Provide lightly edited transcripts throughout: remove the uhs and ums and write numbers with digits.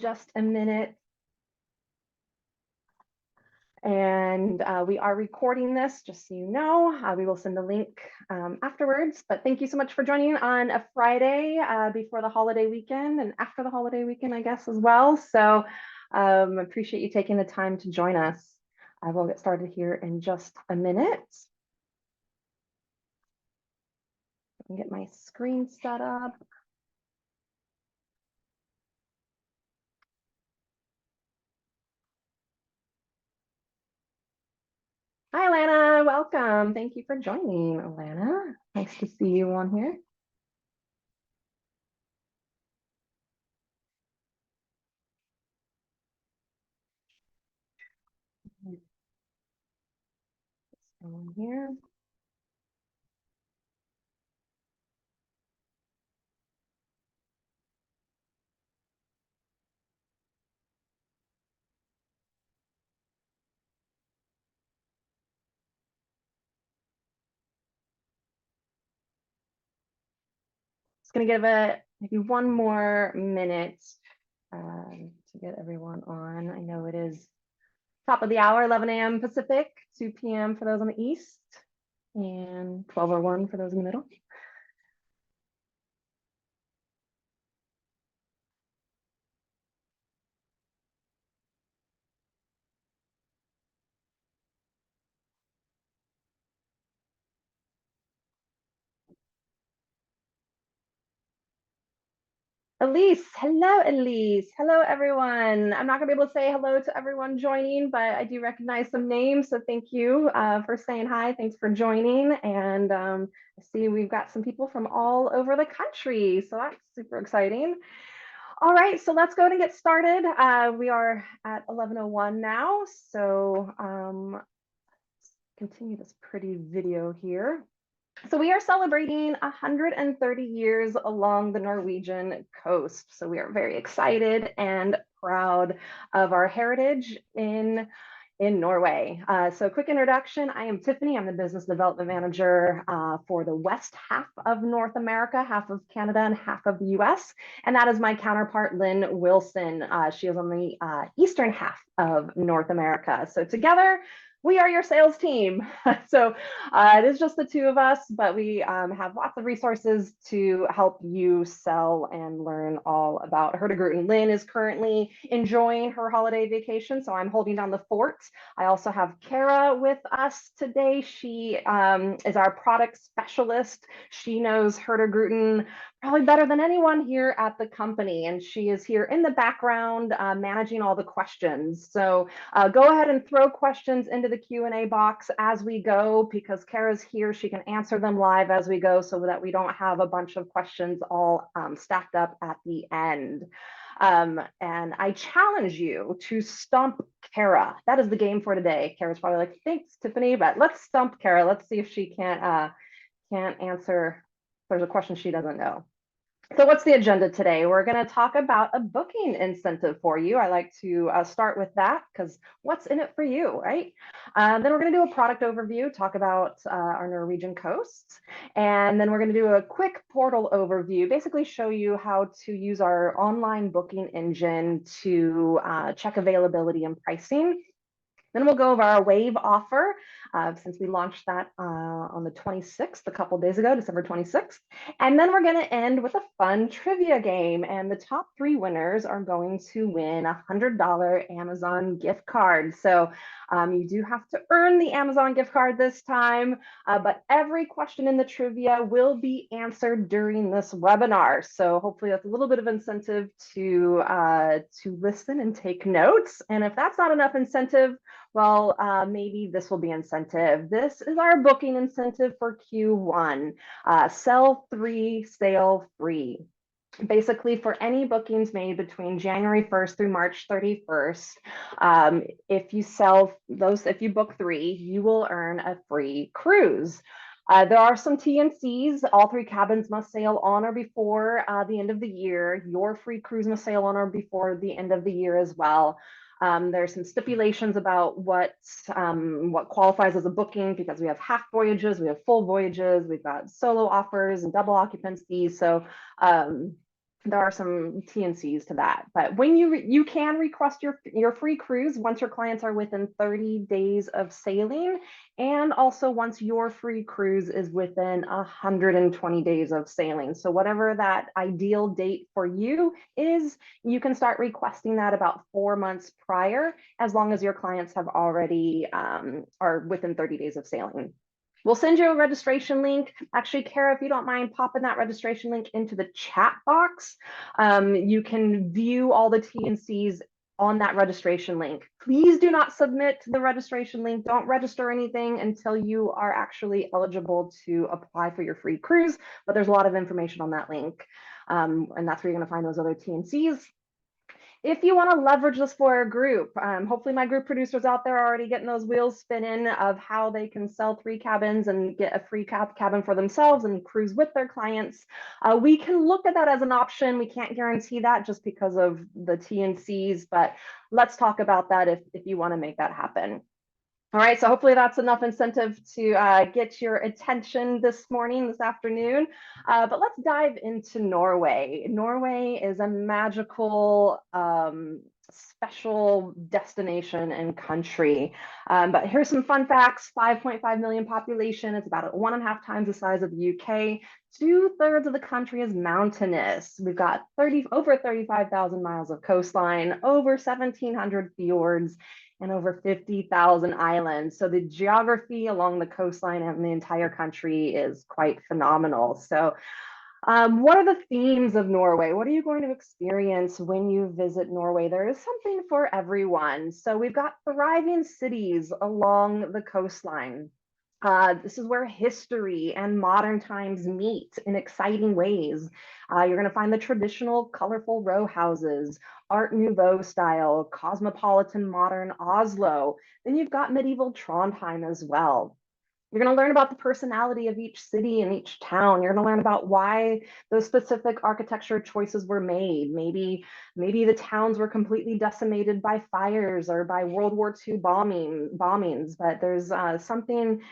Just a minute. And we are recording this, just so you know. We will send the link afterwards. But thank you so much for joining on a Friday before the holiday weekend and after the holiday weekend, I guess, as well. So appreciate you taking the time to join us. I will get started here in just a minute. I can get my screen set up. Hi, Alana. Welcome. Thank you for joining, Alana. Nice to see you on here. On here. Just gonna give it maybe one more minute to get everyone on. I know it is top of the hour, 11 a.m. Pacific, 2 p.m. for those on the East, and 12:01 for those in the middle. Elise, hello, Elise. Hello, everyone. I'm not gonna be able to say hello to everyone joining, but I do recognize some names. So thank you for saying hi. Thanks for joining. And I see we've got some people from all over the country. So that's super exciting. All right, so let's go and get started. We are at 11:01 now. So continue this pretty video here. So we are celebrating 130 years along the Norwegian coast. So we are very excited and proud of our heritage in Norway. So quick introduction, I am Tiffany. I'm the business development manager for the west half of North America, half of Canada and half of the US. And that is my counterpart, Lynn Wilson. She is on the eastern half of North America. So together, we are your sales team. So it is just the two of us, but we have lots of resources to help you sell and learn all about Hurtigruten. Lynn is currently enjoying her holiday vacation, so I'm holding down the fort. I also have Kara with us today. She is our product specialist. She knows Hurtigruten probably better than anyone here at the company, and she is here in the background managing all the questions. So go ahead and throw questions into the Q&A box as we go, because Kara's here. She can answer them live as we go so that we don't have a bunch of questions all stacked up at the end. And I challenge you to stump Kara. That is the game for today. Kara's probably like, thanks, Tiffany, but let's stump Kara. Let's see if she can't answer. There's a question she doesn't know. So what's the agenda today? We're going to talk about a booking incentive for you. I like to start with that because what's in it for you, right? Then we're going to do a product overview, talk about our Norwegian coasts. And then we're going to do a quick portal overview, basically show you how to use our online booking engine to check availability and pricing. Then we'll go over our wave offer since we launched that on the 26th, a couple days ago, December 26th. And then we're going to end with a fun trivia game. And the top 3 winners are going to win a $100 Amazon gift card. So you do have to earn the Amazon gift card this time, but every question in the trivia will be answered during this webinar. So hopefully that's a little bit of incentive to listen and take notes. And if that's not enough incentive, well, maybe this will be incentive. This is our booking incentive for Q1. Sell 3, sale free. Basically, for any bookings made between January 1st through March 31st, if you book 3, you will earn a free cruise. There are some T&Cs. All 3 cabins must sail on or before the end of the year. Your free cruise must sail on or before the end of the year as well. There's some stipulations about what qualifies as a booking, because we have half voyages, we have full voyages, we've got solo offers and double occupancy. So there are some T&Cs to that. But when you can request your free cruise once your clients are within 30 days of sailing, and also once your free cruise is within 120 days of sailing. So whatever that ideal date for you is, you can start requesting that about 4 months prior, as long as your clients have already are within 30 days of sailing. We'll send you a registration link. Actually, Kara, if you don't mind popping that registration link into the chat box, you can view all the T&Cs on that registration link. Please do not submit the registration link. Don't register anything until you are actually eligible to apply for your free cruise, but there's a lot of information on that link. And that's where you're gonna find those other T&Cs. If you want to leverage this for a group, hopefully my group producers out there are already getting those wheels spinning of how they can sell 3 cabins and get a free cabin for themselves and cruise with their clients. We can look at that as an option. We can't guarantee that just because of the T&Cs, but let's talk about that if you want to make that happen. All right, so hopefully that's enough incentive to get your attention this morning, this afternoon. But let's dive into Norway. Norway is a magical, special destination and country. But here's some fun facts. 5.5 million population. It's about 1.5 times the size of the UK. 2/3 of the country is mountainous. We've got over 35,000 miles of coastline, over 1,700 fjords, and over 50,000 islands. So the geography along the coastline and the entire country is quite phenomenal. So what are the themes of Norway? What are you going to experience when you visit Norway? There is something for everyone. So we've got thriving cities along the coastline. This is where history and modern times meet in exciting ways. You're going to find the traditional, colorful row houses, Art Nouveau style, cosmopolitan, modern Oslo. Then you've got medieval Trondheim as well. You're going to learn about the personality of each city and each town. You're going to learn about why those specific architecture choices were made. Maybe the towns were completely decimated by fires or by World War II bombings, but there's something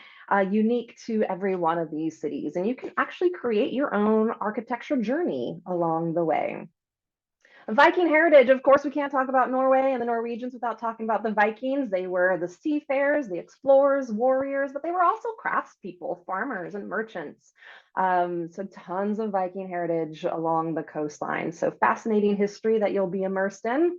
unique to every one of these cities. And you can actually create your own architecture journey along the way. Viking heritage, of course, we can't talk about Norway and the Norwegians without talking about the Vikings. They were the seafarers, the explorers, warriors, but they were also craftspeople, farmers, and merchants. So tons of Viking heritage along the coastline. So fascinating history that you'll be immersed in.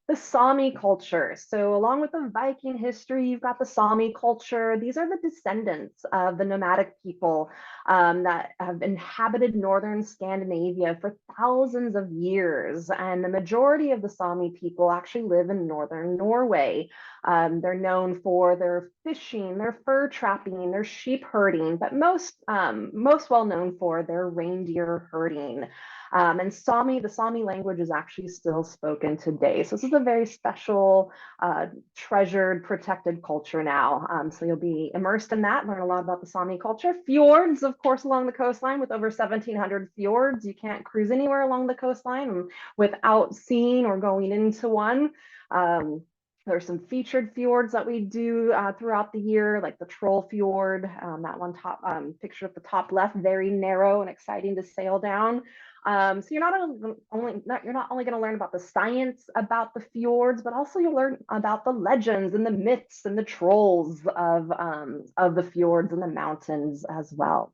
The Sami culture. So along with the Viking history, you've got the Sami culture. These are the descendants of the nomadic people that have inhabited northern Scandinavia for thousands of years. And the majority of the Sami people actually live in northern Norway. They're known for their fishing, their fur trapping, their sheep herding, but most well known for their reindeer herding. And the Sami language is actually still spoken today. So this is a very special, treasured, protected culture now. So you'll be immersed in that, learn a lot about the Sami culture. Fjords, of course, along the coastline with over 1,700 fjords. You can't cruise anywhere along the coastline without seeing or going into one. There's some featured fjords that we do throughout the year, like the Troll Fjord, that one picture at the top left, very narrow and exciting to sail down. So you're not only going to learn about the science about the fjords, but also you'll learn about the legends and the myths and the trolls of the fjords and the mountains as well.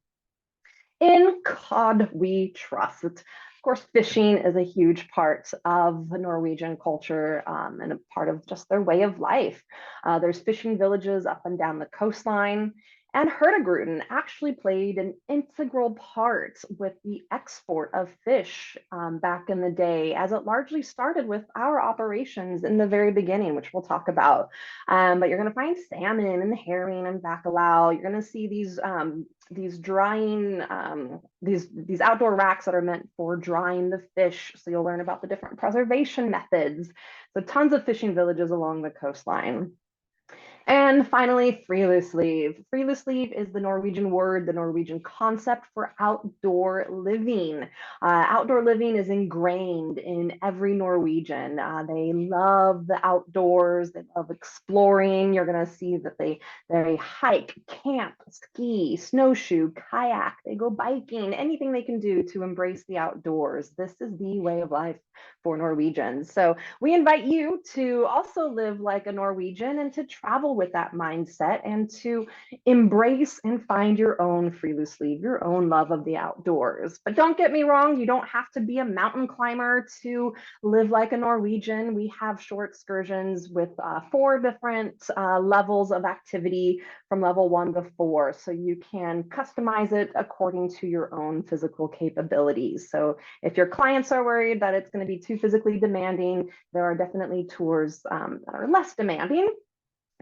In cod we trust. Of course, fishing is a huge part of the Norwegian culture and a part of just their way of life. There's fishing villages up and down the coastline. And Hurtigruten actually played an integral part with the export of fish back in the day, as it largely started with our operations in the very beginning, which we'll talk about. But you're going to find salmon and herring and bacalao. You're going to see these drying, these outdoor racks that are meant for drying the fish. So you'll learn about the different preservation methods. So tons of fishing villages along the coastline. And finally, friluftsliv. Friluftsliv is the Norwegian word, the Norwegian concept for outdoor living. Outdoor living is ingrained in every Norwegian. They love the outdoors, they love exploring. You're going to see that they hike, camp, ski, snowshoe, kayak, they go biking, anything they can do to embrace the outdoors. This is the way of life for Norwegians. So we invite you to also live like a Norwegian and to travel with that mindset and to embrace and find your own friluftsliv, your own love of the outdoors. But don't get me wrong, you don't have to be a mountain climber to live like a Norwegian. We have short excursions with 4 different levels of activity from level 1 to 4. So you can customize it according to your own physical capabilities. So if your clients are worried that it's going to be too physically demanding, there are definitely tours that are less demanding.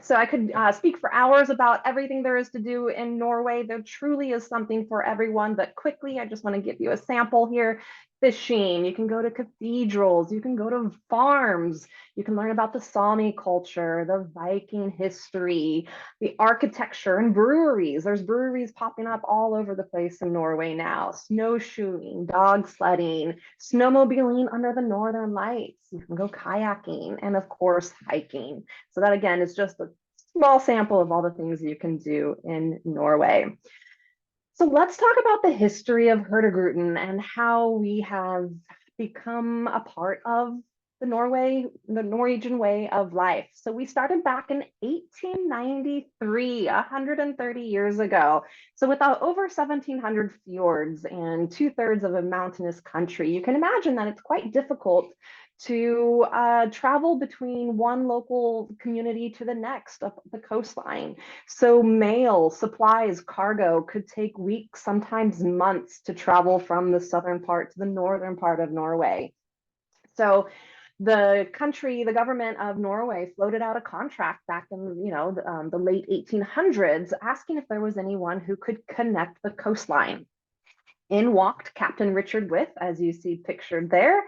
So I could speak for hours about everything there is to do in Norway. There truly is something for everyone, but quickly, I just want to give you a sample here. Fishing, you can go to cathedrals, you can go to farms, you can learn about the Sami culture, the Viking history, the architecture and breweries. There's breweries popping up all over the place in Norway now. Snowshoeing, dog sledding, snowmobiling under the northern lights. You can go kayaking and of course hiking. So that again is just a small sample of all the things you can do in Norway. So let's talk about the history of Hurtigruten and how we have become a part of the Norwegian way of life. So we started back in 1893, 130 years ago. So with over 1,700 fjords and 2/3 of a mountainous country, you can imagine that it's quite difficult to travel between one local community to the next up the coastline. So mail, supplies, cargo could take weeks, sometimes months to travel from the southern part to the northern part of Norway. So the government of Norway floated out a contract back in, the late 1800s, asking if there was anyone who could connect the coastline. In walked Captain Richard With, as you see pictured there,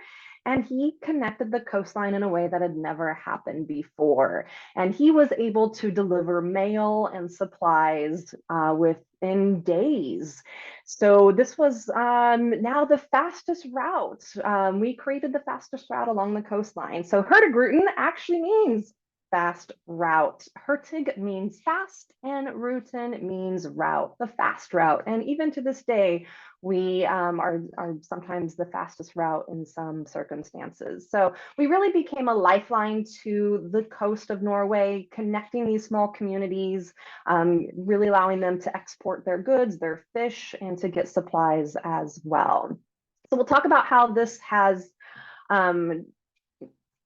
and he connected the coastline in a way that had never happened before. And he was able to deliver mail and supplies within days. So this was now the fastest route. We created the fastest route along the coastline. So Hurtigruten actually means fast route. Hurtig means fast and Ruten means route, the fast route. And even to this day, we are sometimes the fastest route in some circumstances. So we really became a lifeline to the coast of Norway, connecting these small communities, really allowing them to export their goods, their fish, and to get supplies as well. So we'll talk about how this has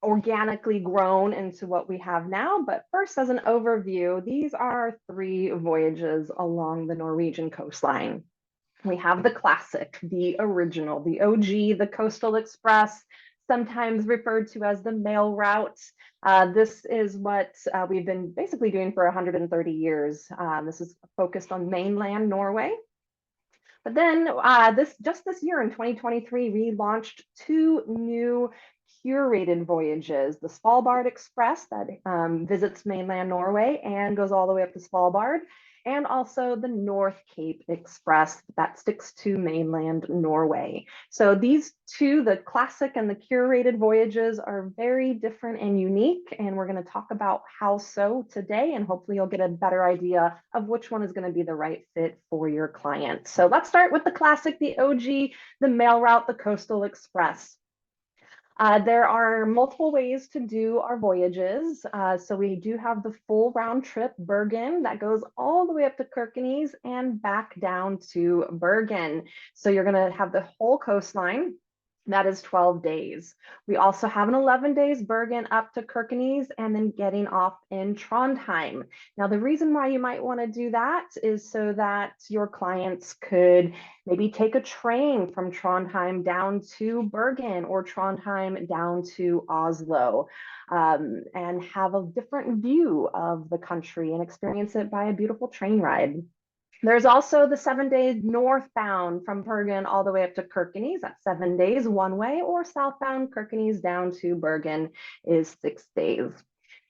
organically grown into what we have now. But first, as an overview, these are 3 voyages along the Norwegian coastline. We have the classic, the original, the OG, the Coastal Express, sometimes referred to as the mail route. This is what we've been basically doing for 130 years. This is focused on mainland Norway. But then this year in 2023, we launched 2 new curated voyages, the Svalbard Express that visits mainland Norway and goes all the way up to Svalbard, and also the North Cape Express that sticks to mainland Norway. So these 2, the classic and the curated voyages, are very different and unique, and we're going to talk about how so today, and hopefully you'll get a better idea of which one is going to be the right fit for your client. So let's start with the classic, the OG, the mail route, the Coastal Express. There are multiple ways to do our voyages. So we do have the full round trip Bergen that goes all the way up to Kirkenes and back down to Bergen. So you're going to have the whole coastline. That is 12 days. We also have an 11 days Bergen up to Kirkenes and then getting off in Trondheim. Now, the reason why you might want to do that is so that your clients could maybe take a train from Trondheim down to Bergen or Trondheim down to Oslo, and have a different view of the country and experience it by a beautiful train ride. There's also the 7 days northbound from Bergen all the way up to Kirkenes. That's 7 days one way, or southbound Kirkenes down to Bergen is 6 days.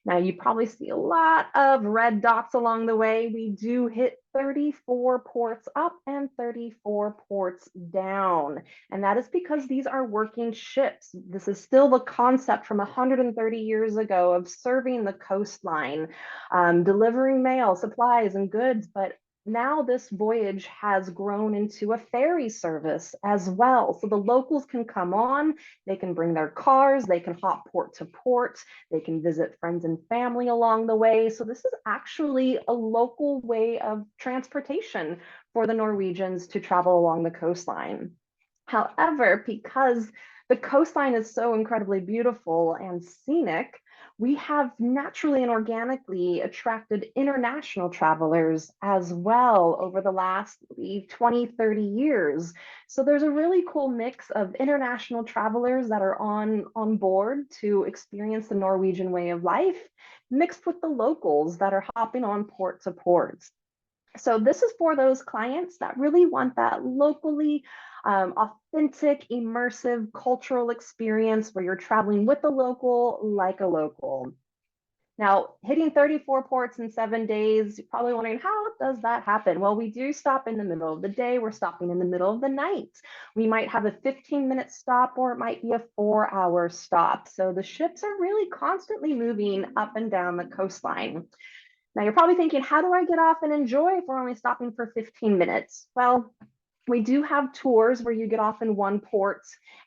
Now, you probably see a lot of red dots along the way. We do hit 34 ports up and 34 ports down. And that is because these are working ships. This is still the concept from 130 years ago of serving the coastline, delivering mail, supplies, and goods. But now this voyage has grown into a ferry service as well. So the locals can come on, they can bring their cars, they can hop port to port, they can visit friends and family along the way. So this is actually a local way of transportation for the Norwegians to travel along the coastline. However, because the coastline is so incredibly beautiful and scenic, we have naturally and organically attracted international travelers as well over the last 20, 30 years. So there's a really cool mix of international travelers that are on board to experience the Norwegian way of life, mixed with the locals that are hopping on port to port. So this is for those clients that really want that locally authentic, immersive cultural experience where you're traveling with a local, like a local. Now, hitting 34 ports in 7 days, you're probably wondering, how does that happen? Well, we do stop in the middle of the day. We're stopping in the middle of the night. We might have a 15-minute stop, or it might be a 4-hour stop. So the ships are really constantly moving up and down the coastline. Now you're probably thinking, how do I get off and enjoy if we're only stopping for 15 minutes? Well, we do have tours where you get off in one port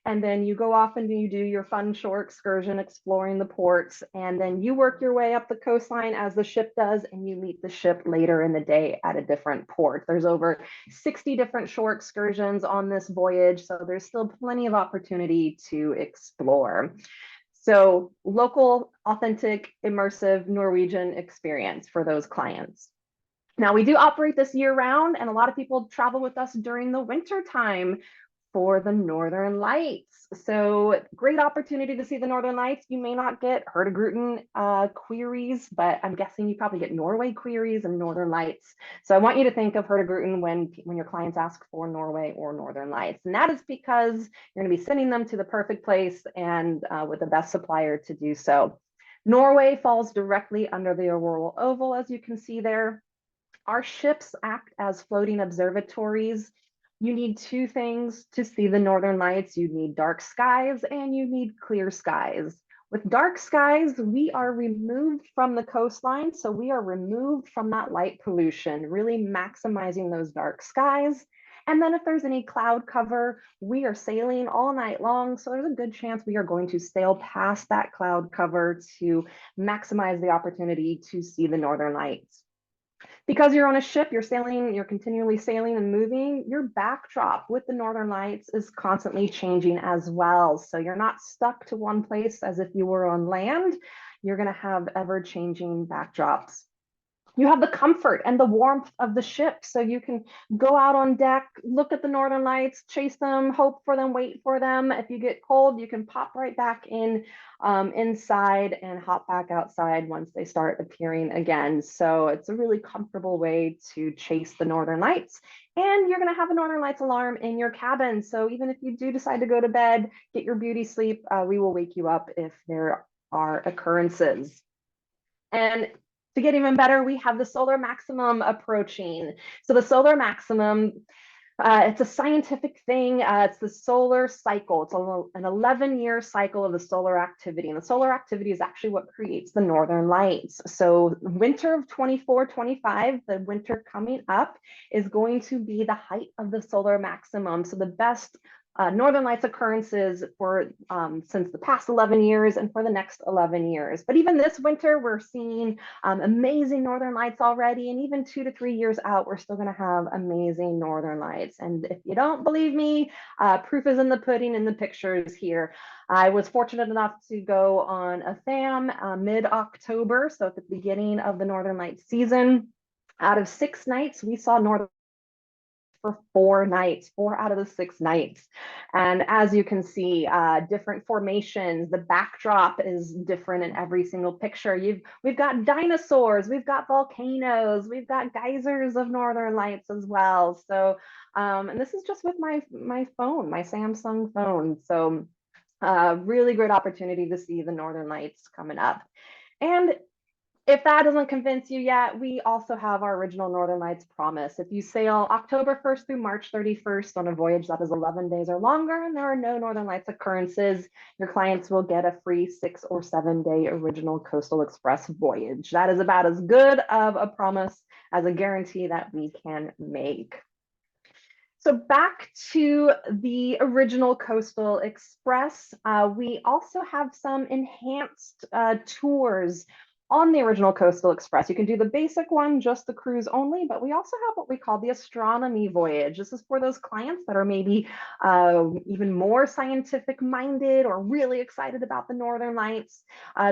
and then you go off and you do your fun shore excursion exploring the ports, and then you work your way up the coastline as the ship does, and you meet the ship later in the day at a different port. There's over 60 different shore excursions on this voyage, so there's still plenty of opportunity to explore. So local, authentic, immersive Norwegian experience for those clients. Now, we do operate this year round, and a lot of people travel with us during the winter time for the Northern Lights. So great opportunity to see the Northern Lights. You may not get Hurtigruten queries, but I'm guessing you probably get Norway queries and Northern Lights. So I want you to think of Hurtigruten when your clients ask for Norway or Northern Lights. And that is because you're going to be sending them to the perfect place and with the best supplier to do so. Norway falls directly under the auroral oval, as you can see there. Our ships act as floating observatories. You need two things to see the Northern Lights. You need dark skies and you need clear skies. With dark skies, we are removed from the coastline, so we are removed from that light pollution, really maximizing those dark skies. And then if there's any cloud cover, we are sailing all night long, so there's a good chance we are going to sail past that cloud cover to maximize the opportunity to see the Northern Lights. Because you're on a ship, you're sailing, you're continually sailing and moving, your backdrop with the Northern Lights is constantly changing as well. So you're not stuck to one place as if you were on land. You're going to have ever-changing backdrops. You have the comfort and the warmth of the ship, so you can go out on deck, look at the Northern Lights, chase them, hope for them, wait for them. If you get cold, you can pop right back in inside and hop back outside once they start appearing again. So it's a really comfortable way to chase the Northern Lights. And you're going to have a Northern Lights alarm in your cabin. So even if you do decide to go to bed, get your beauty sleep, we will wake you up if there are occurrences. And to get even better, we have the solar maximum approaching. So the solar maximum, it's a scientific thing. It's the solar cycle. It's an 11-year cycle of the solar activity. And the solar activity is actually what creates the Northern Lights. So winter of 24-25, the winter coming up, is going to be the height of the solar maximum. So the best Northern Lights occurrences for since the past 11 years and for the next 11 years. But even this winter, we're seeing amazing Northern Lights already. And even 2 to 3 years out, we're still going to have amazing Northern Lights. And if you don't believe me, proof is in the pudding in the pictures here. I was fortunate enough to go on a FAM mid-October, so at the beginning of the Northern Lights season. Out of 6 nights, we saw Northern for 4 nights, 4 out of the 6 nights. And as you can see, different formations, the backdrop is different in every single picture. We've got dinosaurs, we've got volcanoes, we've got geysers of Northern Lights as well. So, and this is just with my phone, my Samsung phone. So really great opportunity to see the Northern Lights coming up. And if that doesn't convince you yet, we also have our original Northern Lights promise. If you sail October 1st through March 31st on a voyage that is 11 days or longer and there are no Northern Lights occurrences, your clients will get a free 6 or 7 day original Coastal Express voyage. That is about as good of a promise as a guarantee that we can make. So back to the original Coastal Express, we also have some enhanced tours on the original Coastal Express. You can do the basic one, just the cruise only, but we also have what we call the astronomy voyage. This is for those clients that are maybe even more scientific minded or really excited about the Northern Lights.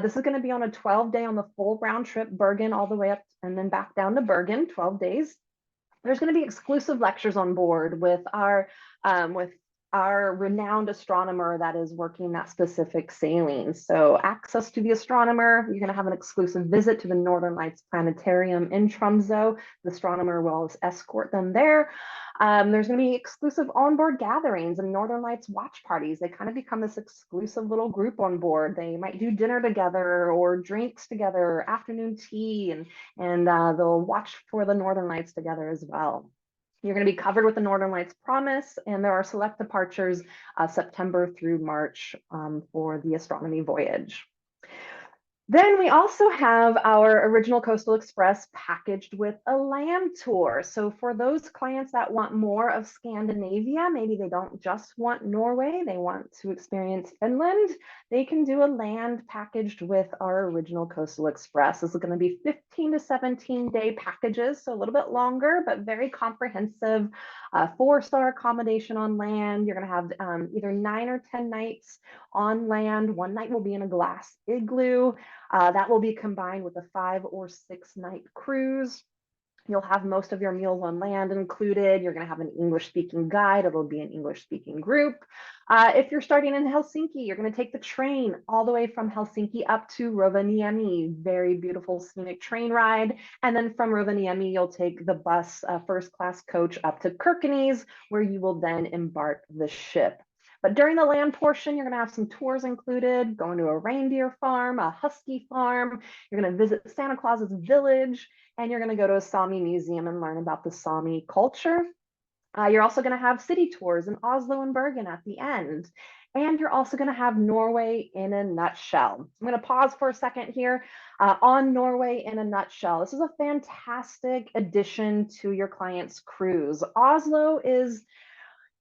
This is going to be on a 12-day on the full round trip, Bergen all the way up and then back down to Bergen, 12 days. There's going to be exclusive lectures on board with our renowned astronomer that is working that specific sailing. So access to the astronomer, you're going to have an exclusive visit to the Northern Lights Planetarium in Tromsø. The astronomer will escort them there. There's going to be exclusive onboard gatherings and Northern Lights watch parties. They kind of become this exclusive little group on board. They might do dinner together or drinks together, afternoon tea, and they'll watch for the Northern Lights together as well. You're going to be covered with the Northern Lights promise, and there are select departures September through March for the astronomy voyage. Then we also have our original Coastal Express packaged with a land tour. So for those clients that want more of Scandinavia, maybe they don't just want Norway, they want to experience Finland, they can do a land packaged with our original Coastal Express. This is going to be 15 to 17 day packages, so a little bit longer, but very comprehensive. 4-star accommodation on land. You're going to have either 9 or 10 nights on land. One night will be in a glass igloo. That will be combined with a 5 or 6 night cruise. You'll have most of your meals on land included. You're going to have an English speaking guide. It'll be an English speaking group. If you're starting in Helsinki, you're going to take the train all the way from Helsinki up to Rovaniemi. Very beautiful scenic train ride. And then from Rovaniemi, you'll take the bus first class coach up to Kirkenes, where you will then embark the ship. But during the land portion, you're going to have some tours included, going to a reindeer farm, a husky farm. You're going to visit Santa Claus's village, and you're going to go to a Sami museum and learn about the Sami culture. You're also going to have city tours in Oslo and Bergen at the end. And you're also going to have Norway in a nutshell. I'm going to pause for a second here on Norway in a nutshell. This is a fantastic addition to your client's cruise. Oslo is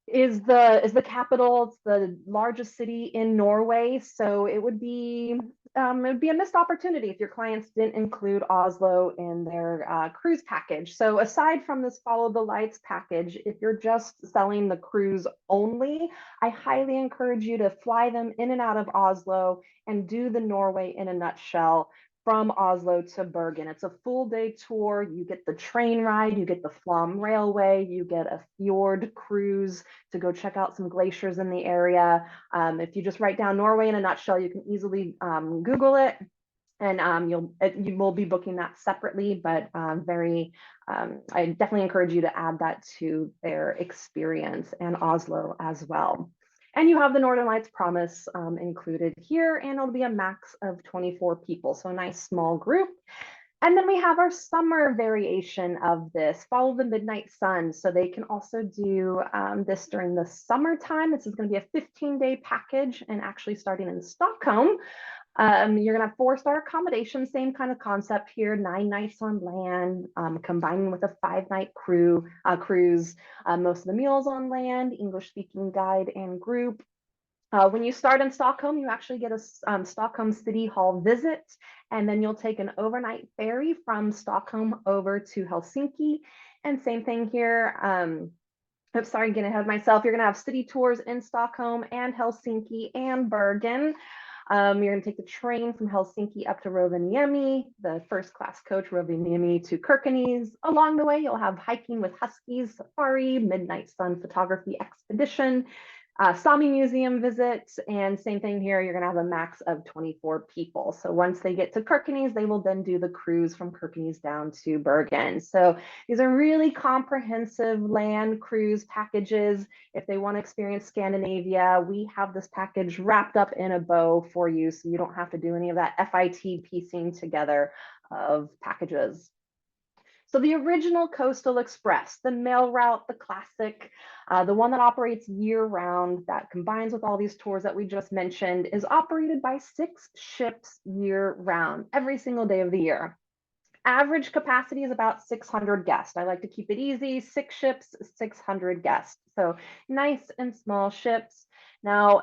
the capital. It's the largest city in Norway, so it would be a missed opportunity if your clients didn't include Oslo in their cruise package. So aside from this Follow the Lights package, if you're just selling the cruise only, I highly encourage you to fly them in and out of Oslo and do the Norway in a nutshell from Oslo to Bergen. It's a full day tour. You get the train ride, you get the Flom Railway, you get a fjord cruise to go check out some glaciers in the area. If you just write down Norway in a nutshell, you can easily Google it, and you will be booking that separately, but I definitely encourage you to add that to their experience, and Oslo as well. And you have the Northern Lights promise included here, and it'll be a max of 24 people, so a nice small group. And then we have our summer variation of this, Follow the Midnight Sun. So they can also do this during the summertime. This is going to be a 15-day package, and actually starting in Stockholm. You're going to have 4-star accommodation, same kind of concept here, 9 nights on land, combining with a 5-night cruise. Most of the meals on land, English speaking guide and group. When you start in Stockholm, you actually get a Stockholm City Hall visit, and then you'll take an overnight ferry from Stockholm over to Helsinki. And same thing here. I'm sorry, getting ahead of myself. You're going to have city tours in Stockholm and Helsinki and Bergen. You're going to take the train from Helsinki up to Rovaniemi, the first class coach Rovaniemi to Kirkenes. Along the way, you'll have hiking with huskies, safari, midnight sun photography expedition, Sami Museum visits, and same thing here, you're going to have a max of 24 people. So once they get to Kirkenes, they will then do the cruise from Kirkenes down to Bergen. So these are really comprehensive land cruise packages. If they want to experience Scandinavia, we have this package wrapped up in a bow for you, so you don't have to do any of that FIT piecing together of packages. So the original Coastal Express, the mail route, the classic, the one that operates year round, that combines with all these tours that we just mentioned, is operated by 6 ships year round, every single day of the year. Average capacity is about 600 guests. I like to keep it easy, 6 ships, 600 guests. So nice and small ships. Now,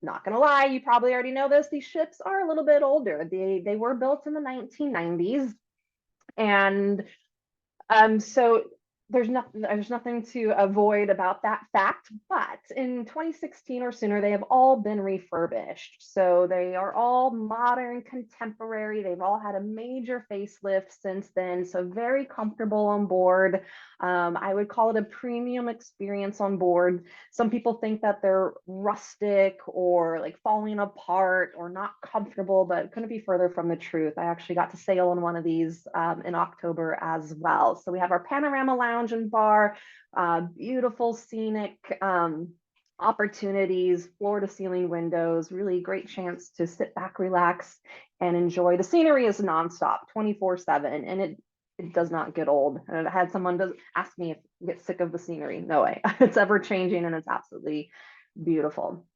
not gonna lie, you probably already know this, these ships are a little bit older. They were built in the 1990s, and so there's nothing to avoid about that fact, but in 2016 or sooner, they have all been refurbished. So they are all modern, contemporary. They've all had a major facelift since then. So very comfortable on board. I would call it a premium experience on board. Some people think that they're rustic or like falling apart or not comfortable, but couldn't be further from the truth. I actually got to sail on one of these in October as well. So we have our panorama lounge and bar, beautiful scenic opportunities, floor to ceiling windows, really great chance to sit back, relax, and enjoy. The scenery is nonstop, 24/7, and it does not get old. And I had someone ask me if I get sick of the scenery. No way. It's ever changing and it's absolutely beautiful.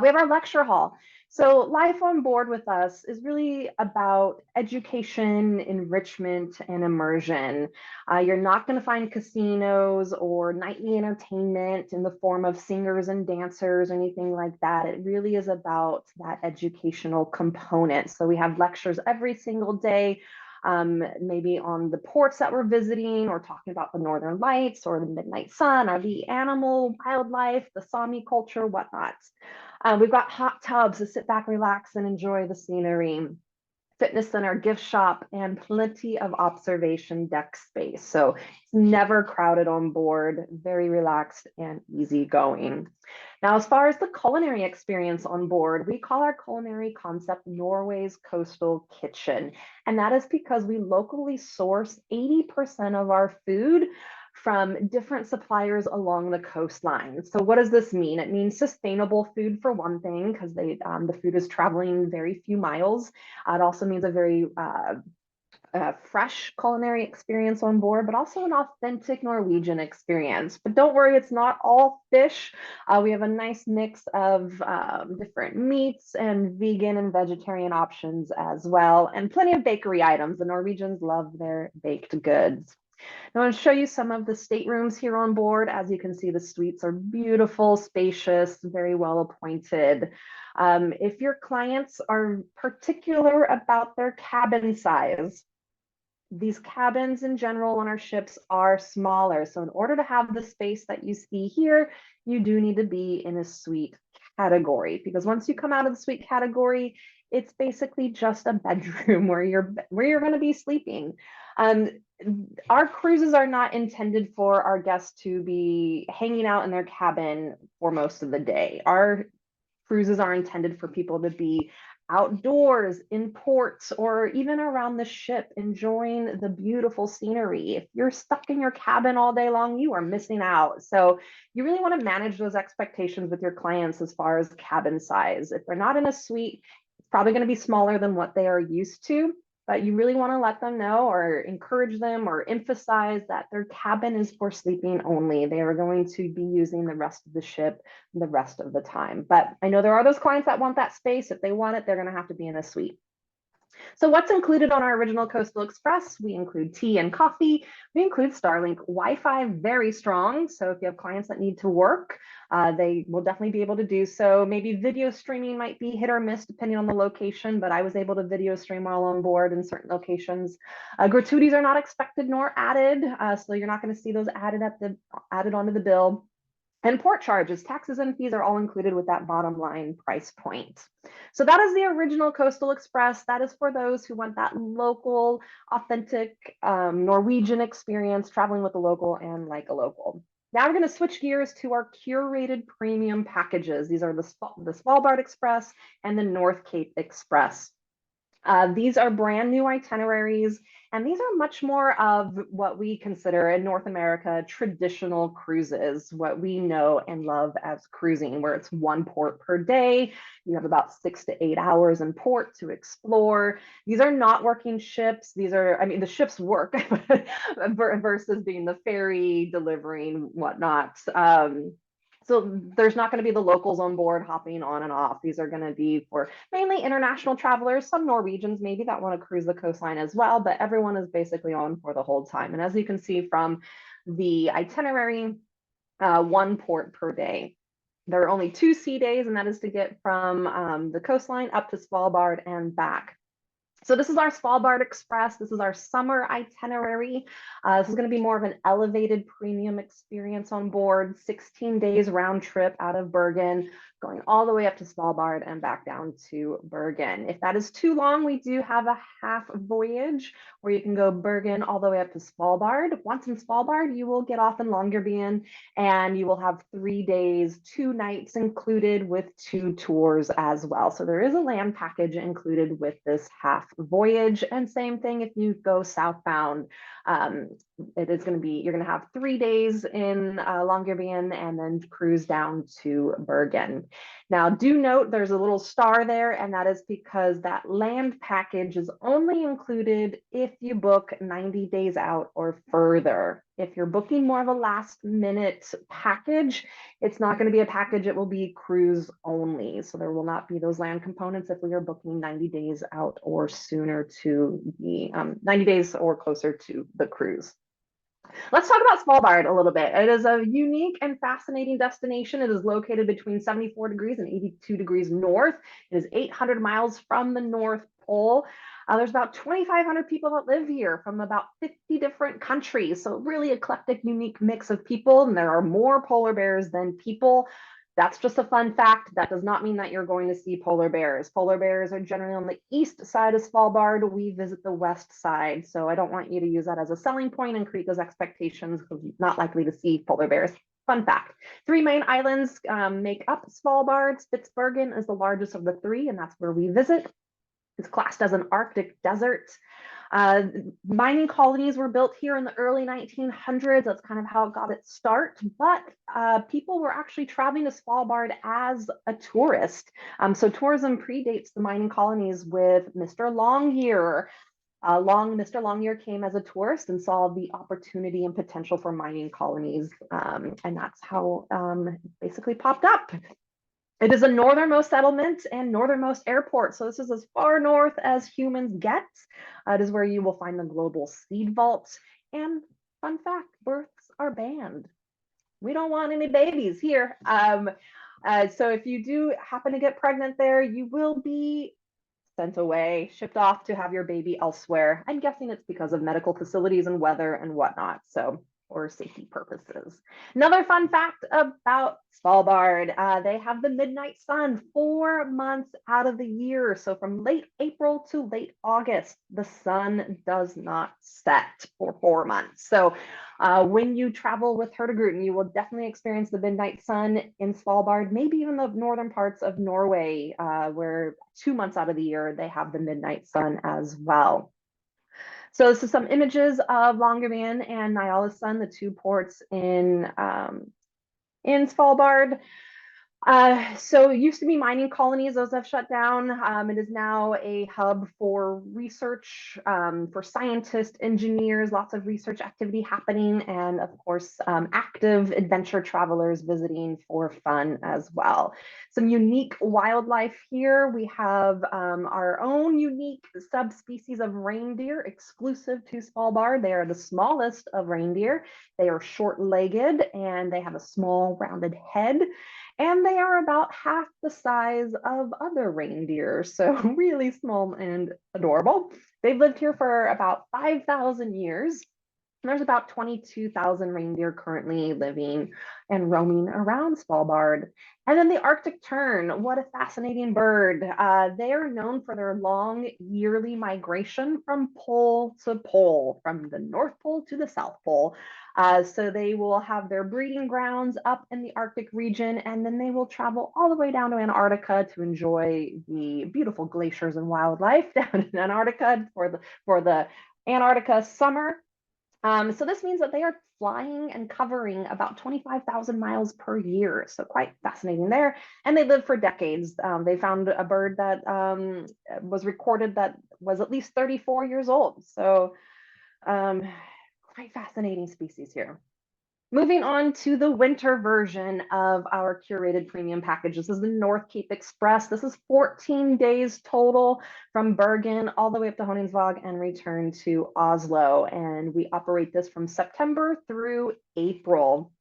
We have our lecture hall. So life on board with us is really about education, enrichment, and immersion. You're not going to find casinos or nightly entertainment in the form of singers and dancers or anything like that. It really is about that educational component. So we have lectures every single day, maybe on the ports that we're visiting, or talking about the northern lights or the midnight sun or the animal, wildlife, the Sami culture, whatnot. We've got hot tubs to sit back, relax, and enjoy the scenery, fitness center, gift shop, and plenty of observation deck space. So it's never crowded on board, very relaxed and easygoing. Now, as far as the culinary experience on board, we call our culinary concept Norway's Coastal Kitchen. And that is because we locally source 80% of our food from different suppliers along the coastline. So what does this mean? It means sustainable food for one thing, because the food is traveling very few miles. It also means a very fresh culinary experience on board, but also an authentic Norwegian experience. But don't worry, it's not all fish. We have a nice mix of different meats and vegan and vegetarian options as well, and plenty of bakery items. The Norwegians love their baked goods. I want to show you some of the staterooms here on board. As you can see, the suites are beautiful, spacious, very well appointed. If your clients are particular about their cabin size, these cabins in general on our ships are smaller. So in order to have the space that you see here, you do need to be in a suite category, because once you come out of the suite category, it's basically just a bedroom where you're going to be sleeping. Our cruises are not intended for our guests to be hanging out in their cabin for most of the day. Our cruises are intended for people to be outdoors, in ports, or even around the ship, enjoying the beautiful scenery. If you're stuck in your cabin all day long, you are missing out. So you really want to manage those expectations with your clients as far as cabin size. If they're not in a suite, it's probably going to be smaller than what they are used to. But you really want to let them know or encourage them or emphasize that their cabin is for sleeping only. They are going to be using the rest of the ship the rest of the time. But I know there are those clients that want that space. If they want it, they're going to have to be in a suite. So what's included on our original Coastal Express? We include tea and coffee. We include Starlink Wi-Fi, very strong. So if you have clients that need to work, they will definitely be able to do so. Maybe video streaming might be hit or miss depending on the location, but I was able to video stream while on board in certain locations. Gratuities are not expected nor added, so you're not going to see those added onto the bill. And port charges, taxes, and fees are all included with that bottom line price point. So that is the original Coastal Express. That is for those who want that local, authentic Norwegian experience, traveling with a local and like a local. Now we're going to switch gears to our curated premium packages. These are the Svalbard Express and the North Cape Express. These are brand new itineraries, and these are much more of what we consider in North America traditional cruises, what we know and love as cruising, where it's one port per day. You have about 6 to 8 hours in port to explore. These are not working ships. These are, I mean, the ships work versus being the ferry delivering whatnot. So there's not going to be the locals on board hopping on and off. These are going to be for mainly international travelers, some Norwegians maybe that want to cruise the coastline as well, but everyone is basically on for the whole time. And as you can see from the itinerary, one port per day. There are only 2 sea days, and that is to get from the coastline up to Svalbard and back. So this is our Svalbard Express. This is our summer itinerary. This is going to be more of an elevated premium experience on board, 16 days round trip out of Bergen, going all the way up to Svalbard and back down to Bergen. If that is too long, we do have a half voyage where you can go Bergen all the way up to Svalbard. Once in Svalbard, you will get off in Longyearbyen and you will have 3 days, 2 nights included with 2 tours as well. So there is a land package included with this half voyage. And same thing if you go southbound. It is going to be, you're going to have 3 days in Longyearbyen and then cruise down to Bergen. Now, do note there's a little star there, and that is because that land package is only included if you book 90 days out or further. If you're booking more of a last minute package, it's not going to be a package, it will be cruise only. So there will not be those land components if we are booking 90 days out or sooner to the 90 days or closer to the cruise. Let's talk about Svalbard a little bit. It is a unique and fascinating destination. It is located between 74 degrees and 82 degrees north. It is 800 miles from the North Pole. There's about 2,500 people that live here from about 50 different countries. So really eclectic, unique mix of people. And there are more polar bears than people. That's just a fun fact. That does not mean that you're going to see polar bears. Polar bears are generally on the east side of Svalbard. We visit the west side. So I don't want you to use that as a selling point and create those expectations because you're not likely to see polar bears. Fun fact, 3 main islands make up Svalbard. Spitsbergen is the largest of the 3, and that's where we visit. It's classed as an Arctic desert. Mining colonies were built here in the early 1900s. That's kind of how it got its start. But people were actually traveling to Svalbard as a tourist. So tourism predates the mining colonies with Mr. Longyear. Mr. Longyear came as a tourist and saw the opportunity and potential for mining colonies. And that's how it basically popped up. It is the northernmost settlement and northernmost airport. So this is as far north as humans get. It is where you will find the global seed vault. And fun fact, births are banned. We don't want any babies here. So if you do happen to get pregnant there, you will be sent away, shipped off to have your baby elsewhere. I'm guessing it's because of medical facilities and weather and whatnot. So or safety purposes. Another fun fact about Svalbard, they have the midnight sun 4 months out of the year. So from late April to late August, the sun does not set for 4 months. So when you travel with Hurtigruten, you will definitely experience the midnight sun in Svalbard, maybe even the northern parts of Norway, where 2 months out of the year, they have the midnight sun as well. So this is some images of Longyearbyen and Ny-Ålesund, the 2 ports in Svalbard. So it used to be mining colonies, those have shut down. It is now a hub for research, for scientists, engineers, lots of research activity happening, and of course, active adventure travelers visiting for fun as well. Some unique wildlife here. We have our own unique subspecies of reindeer exclusive to Svalbard. They are the smallest of reindeer. They are short-legged and they have a small rounded head. And they are about half the size of other reindeer, so really small and adorable. They've lived here for about 5,000 years. There's about 22,000 reindeer currently living and roaming around Svalbard. And then the Arctic tern, what a fascinating bird. They are known for their long yearly migration from pole to pole, from the North Pole to the South Pole. So they will have their breeding grounds up in the Arctic region, and then they will travel all the way down to Antarctica to enjoy the beautiful glaciers and wildlife down in Antarctica for the Antarctica summer. So this means that they are flying and covering about 25,000 miles per year. So quite fascinating there. And they live for decades. They found a bird that was recorded that was at least 34 years old. So um, quite fascinating species here. Moving on to the winter version of our curated premium package. This is the North Cape Express. This is 14 days total from Bergen all the way up to Honningsvåg and return to Oslo. And we operate this from September through April.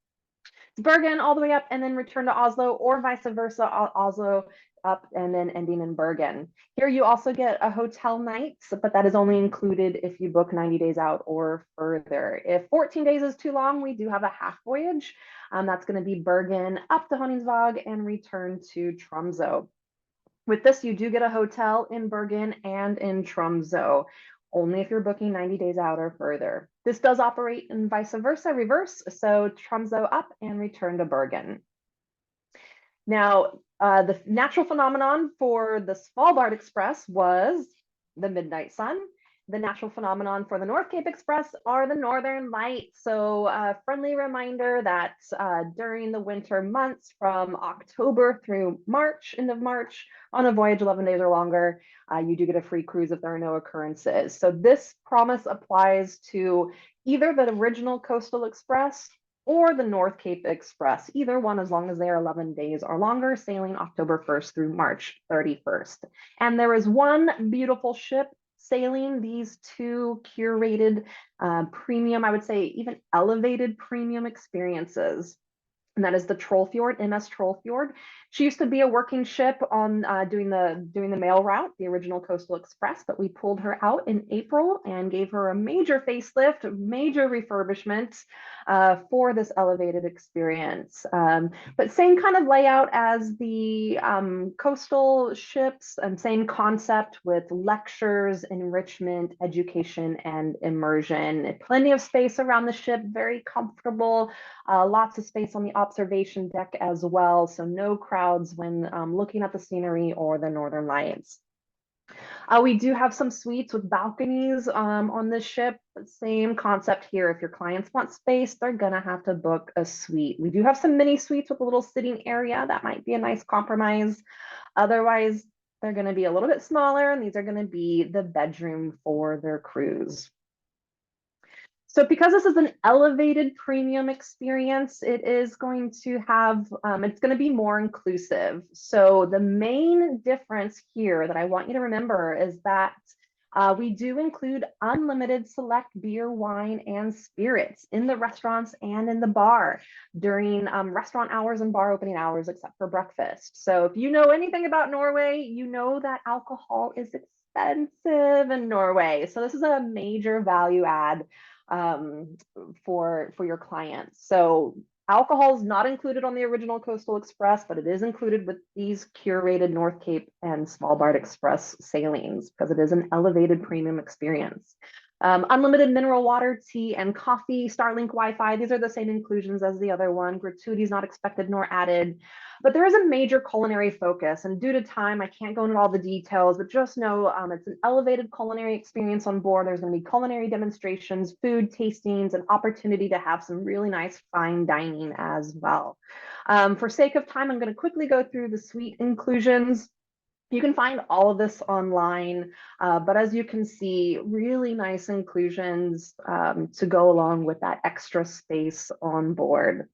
Bergen all the way up and then return to Oslo, or vice versa, Oslo up and then ending in Bergen. Here you also get a hotel night, but that is only included if you book 90 days out or further. If 14 days is too long, we do have a half voyage. That's going to be Bergen up to Honningsvåg and return to Tromsø. With this, you do get a hotel in Bergen and in Tromsø, only if you're booking 90 days out or further. This does operate in vice versa, reverse, so Tromsø up and return to Bergen. Now, the natural phenomenon for the Svalbard Express was the midnight sun. The natural phenomenon for the North Cape Express are the northern lights. So a friendly reminder that during the winter months from October through March, end of March, on a voyage 11 days or longer, you do get a free cruise if there are no occurrences. So this promise applies to either the original Coastal Express or the North Cape Express, either one, as long as they are 11 days or longer, sailing October 1st through March 31st. And there is one beautiful ship sailing these two curated premium, I would say even elevated premium experiences. And that is the Trollfjord, MS Trollfjord. She used to be a working ship on doing the mail route, the original Coastal Express, but we pulled her out in April and gave her a major facelift, major refurbishment for this elevated experience. But same kind of layout as the coastal ships, and same concept with lectures, enrichment, education, and immersion. Plenty of space around the ship, very comfortable. Lots of space on the observation deck as well, so no crowds when looking at the scenery or the northern lights. We do have some suites with balconies on this ship. Same concept here. If your clients want space, they're gonna have to book a suite. We do have some mini suites with a little sitting area. That might be a nice compromise. Otherwise, they're gonna be a little bit smaller, and these are gonna be the bedroom for their cruise. So because this is an elevated premium experience, it is going to have, it's going to be more inclusive. So the main difference here that I want you to remember is that we do include unlimited select beer, wine, and spirits in the restaurants and in the bar during restaurant hours and bar opening hours, except for breakfast. So if you know anything about Norway, you know that alcohol is expensive in Norway. So this is a major value add for your clients. So alcohol is not included on the original Coastal Express, but it is included with these curated North Cape and Svalbard Express sailings because it is an elevated premium experience. Unlimited mineral water, tea, and coffee, Starlink Wi-Fi. These are the same inclusions as the other one. Gratuity is not expected nor added. But there is a major culinary focus, and due to time, I can't go into all the details, but just know it's an elevated culinary experience on board. There's going to be culinary demonstrations, food tastings, and opportunity to have some really nice fine dining as well. For sake of time, I'm going to quickly go through the suite inclusions. You can find all of this online, but as you can see, really nice inclusions to go along with that extra space on board.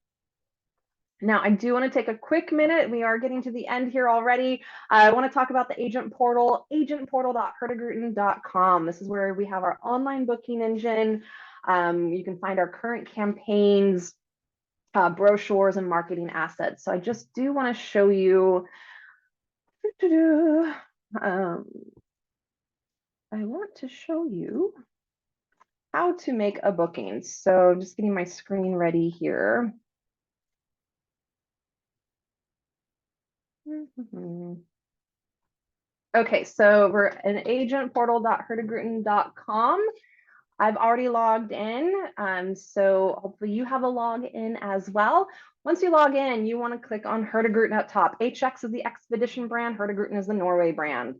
Now, I do want to take a quick minute. We are getting to the end here already. I want to talk about the agent portal, agentportal.hurtigruten.com. This is where we have our online booking engine. You can find our current campaigns, brochures, and marketing assets. So I just do want to show you. I want to show you how to make a booking. So just getting my screen ready here. Okay, so we're an agentportal.hurtigruten.com. I've already logged in, so hopefully you have a login as well. Once you log in, you want to click on Hurtigruten up top. HX is the expedition brand, Hurtigruten is the Norway brand.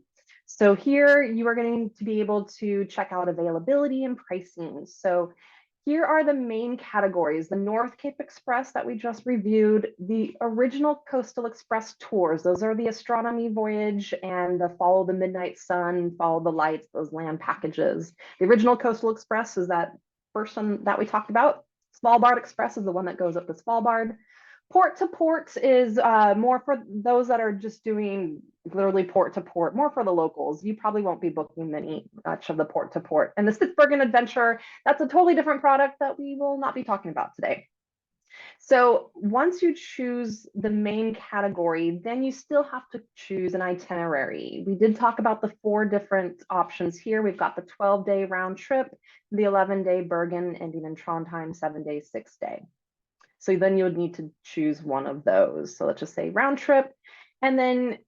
So here you are going to be able to check out availability and pricing. So here are the main categories: the North Cape Express that we just reviewed, the original Coastal Express tours. Those are the astronomy voyage and the Follow the Midnight Sun, Follow the Lights, those land packages. The original Coastal Express is that first one that we talked about. Svalbard Express is the one that goes up to Svalbard. Port to port is more for those that are just doing literally port to port, more for the locals. You probably won't be booking much of the port to port. And the Spitsbergen Adventure, that's a totally different product that we will not be talking about today. So once you choose the main category, then you still have to choose an itinerary. We did talk about the 4 different options here. We've got the 12-day round trip, the 11-day Bergen ending in Trondheim, 7-day, 6-day. So then you would need to choose one of those. So let's just say round trip. And then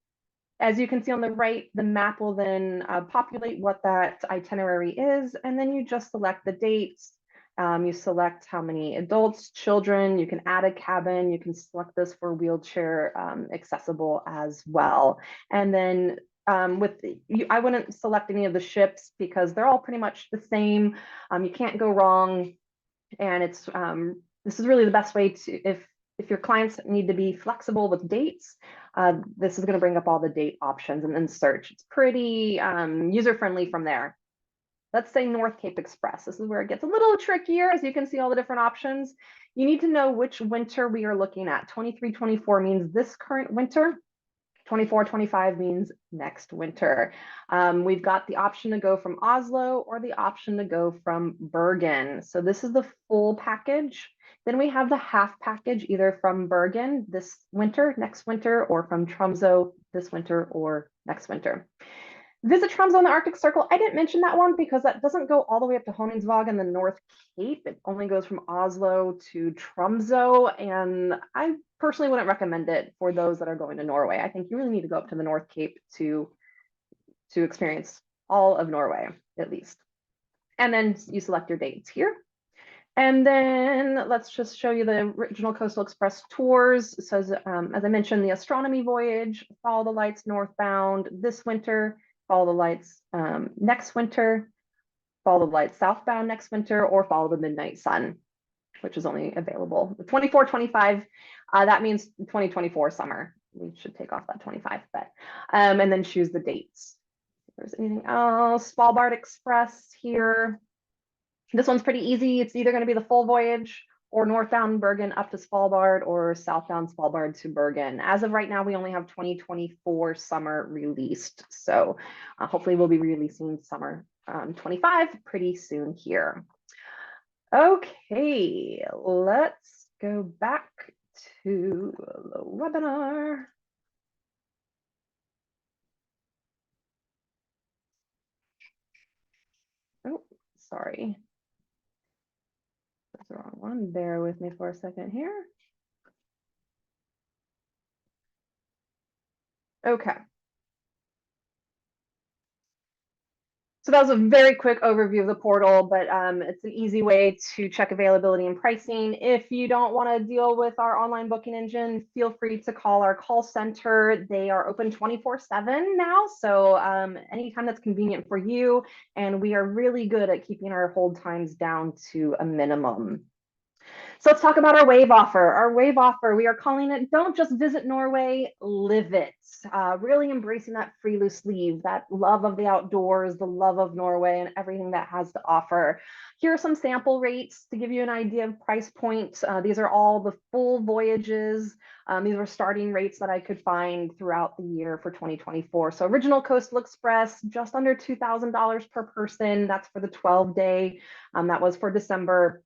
as you can see on the right, the map will then populate what that itinerary is. And then you just select the dates. You select how many adults, children, you can add a cabin, you can select this for wheelchair accessible as well. And then I wouldn't select any of the ships because they're all pretty much the same. You can't go wrong. And it's this is really the best way to, if your clients need to be flexible with dates, this is going to bring up all the date options and then search. It's pretty user-friendly from there. Let's say North Cape Express. This is where it gets a little trickier. As you can see all the different options. You need to know which winter we are looking at. 23-24 means this current winter. 24-25 means next winter. We've got the option to go from Oslo or the option to go from Bergen. So this is the full package. Then we have the half package, either from Bergen this winter, next winter, or from Tromsø this winter or next winter. Visit Tromsø on the Arctic Circle. I didn't mention that one because that doesn't go all the way up to Honningsvåg in the North Cape. It only goes from Oslo to Tromsø, and I personally wouldn't recommend it for those that are going to Norway. I think you really need to go up to the North Cape to experience all of Norway, at least. And then you select your dates here. And then let's just show you the original Coastal Express tours. It says, as I mentioned, the astronomy voyage, Follow the Lights northbound this winter, Follow the Lights next winter, Follow the Lights southbound next winter, or Follow the Midnight Sun, which is only available 24-25. That means 2024 summer. We should take off that 25, but and then choose the dates. If there's anything else, Svalbard Express here. This one's pretty easy. It's either going to be the full voyage or northbound Bergen up to Svalbard or southbound Svalbard to Bergen. As of right now, we only have 2024 summer released. So hopefully we'll be releasing summer 25 pretty soon here. Okay, let's go back to the webinar. Oh, sorry. That's the wrong one. Bear with me for a second here. Okay. So that was a very quick overview of the portal, but it's an easy way to check availability and pricing. If you don't want to deal with our online booking engine, feel free to call our call center. They are open 24/7 now, so anytime that's convenient for you. And we are really good at keeping our hold times down to a minimum. So let's talk about our wave offer. Our wave offer, we are calling it Don't Just Visit Norway, Live It. Really embracing that free loose leave, that love of the outdoors, the love of Norway and everything that has to offer. Here are some sample rates to give you an idea of price points. These are all the full voyages. These were starting rates that I could find throughout the year for 2024. So original Coastal Express, just under $2,000 per person. That's for the 12-day. That was for December.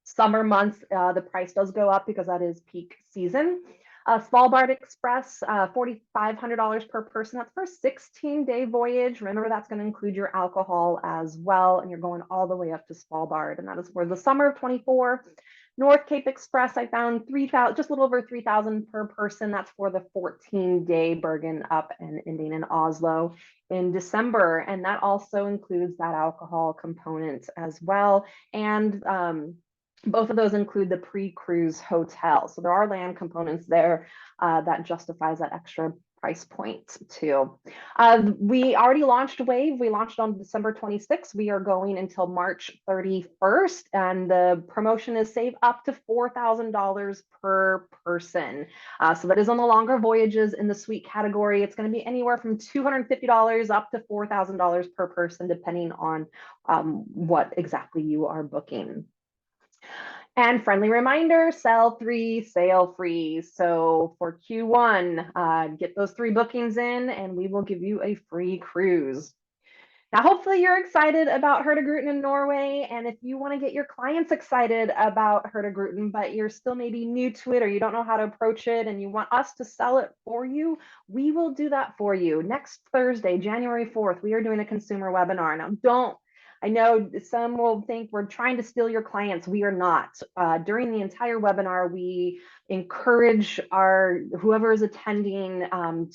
Summer months, the price does go up because that is peak season. Svalbard Express, $4,500 per person. That's for a 16-day voyage. Remember, that's going to include your alcohol as well, and you're going all the way up to Svalbard, and that is for the summer of 24. North Cape Express, I found 3,000, just a little over 3,000 per person. That's for the 14-day Bergen up and ending in Oslo in December, and that also includes that alcohol component as well. And both of those include the pre-cruise hotel. So there are land components there that justifies that extra price point too. We already launched Wave. We launched on December 26th. We are going until March 31st, and the promotion is save up to $4,000 per person. So that is on the longer voyages in the suite category. It's going to be anywhere from $250 up to $4,000 per person, depending on what exactly you are booking. And friendly reminder, sell 3, sail free. So for Q1, get those 3 bookings in and we will give you a free cruise. Now, hopefully you're excited about Hurtigruten in Norway. And if you want to get your clients excited about Hurtigruten, but you're still maybe new to it or you don't know how to approach it and you want us to sell it for you, we will do that for you. Next Thursday, January 4th, we are doing a consumer webinar. Now, I know some will think we're trying to steal your clients. We are not. During the entire webinar, we encourage whoever is attending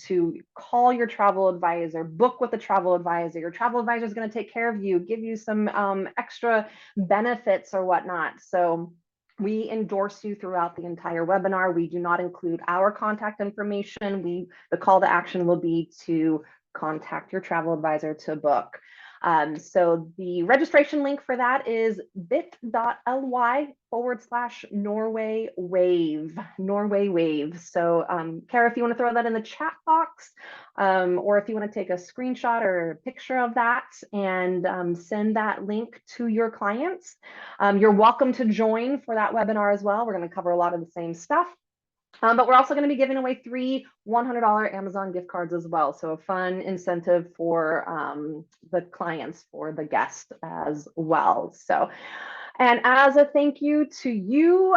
to call your travel advisor, book with a travel advisor. Your travel advisor is going to take care of you, give you some extra benefits or whatnot. So we endorse you throughout the entire webinar. We do not include our contact information. The call to action will be to contact your travel advisor to book. So the registration link for that is bit.ly/Norway Wave, Norway Wave. So Kara, if you want to throw that in the chat box, or if you want to take a screenshot or a picture of that and send that link to your clients, you're welcome to join for that webinar as well. We're going to cover a lot of the same stuff. But we're also going to be giving away 3 $100 Amazon gift cards as well. So a fun incentive for the clients, for the guest as well. So, and as a thank you to you,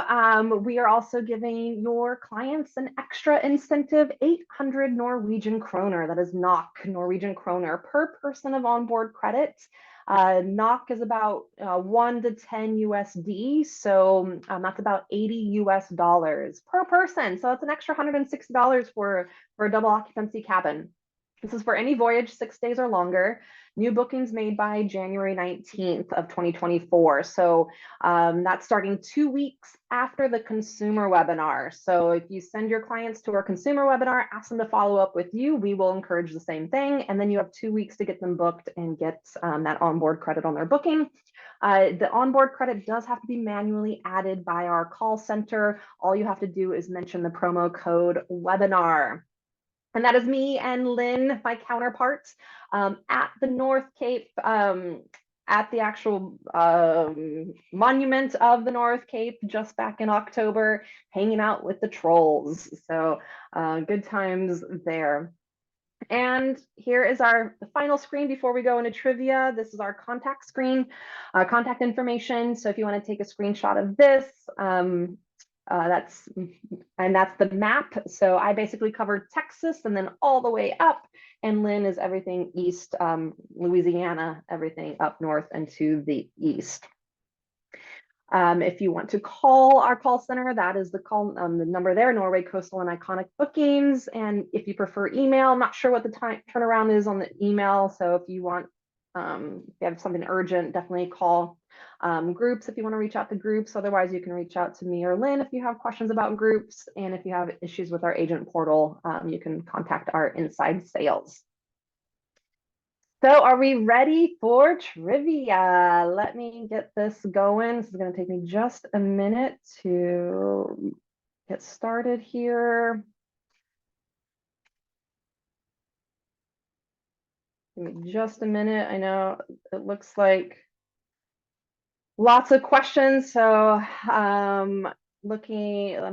we are also giving your clients an extra incentive, 800 Norwegian kroner. That is NOK, Norwegian kroner, per person of onboard credit. NOK is about 1 to 10 USD, so that's about $80 US per person. So it's an extra $160 for a double occupancy cabin. This is for any voyage 6 days or longer. New bookings made by January 19th of 2024. So that's starting 2 weeks after the consumer webinar. So if you send your clients to our consumer webinar, ask them to follow up with you, we will encourage the same thing. And then you have 2 weeks to get them booked and get that onboard credit on their booking. The onboard credit does have to be manually added by our call center. All you have to do is mention the promo code webinar. And that is me and Lynn, my counterparts, at the North Cape, at the actual monument of the North Cape just back in October, hanging out with the trolls. So good times there. And here is the final screen before we go into trivia. This is our contact screen, contact information. So if you want to take a screenshot of this, that's the map. So I basically covered Texas and then all the way up, and Lynn is everything east, Louisiana, everything up north and to the east. If you want to call our call center, that is the number there, Norway Coastal and Iconic Bookings. And if you prefer email, I'm not sure what the turnaround is on the email. So if you want, if you have something urgent, definitely call groups if you want to reach out to groups. Otherwise, you can reach out to me or Lynn if you have questions about groups. And if you have issues with our agent portal, you can contact our inside sales. So are we ready for trivia? Let me get this going. This is going to take me just a minute to get started here. Give me just a minute. I know it looks like lots of questions. So I'm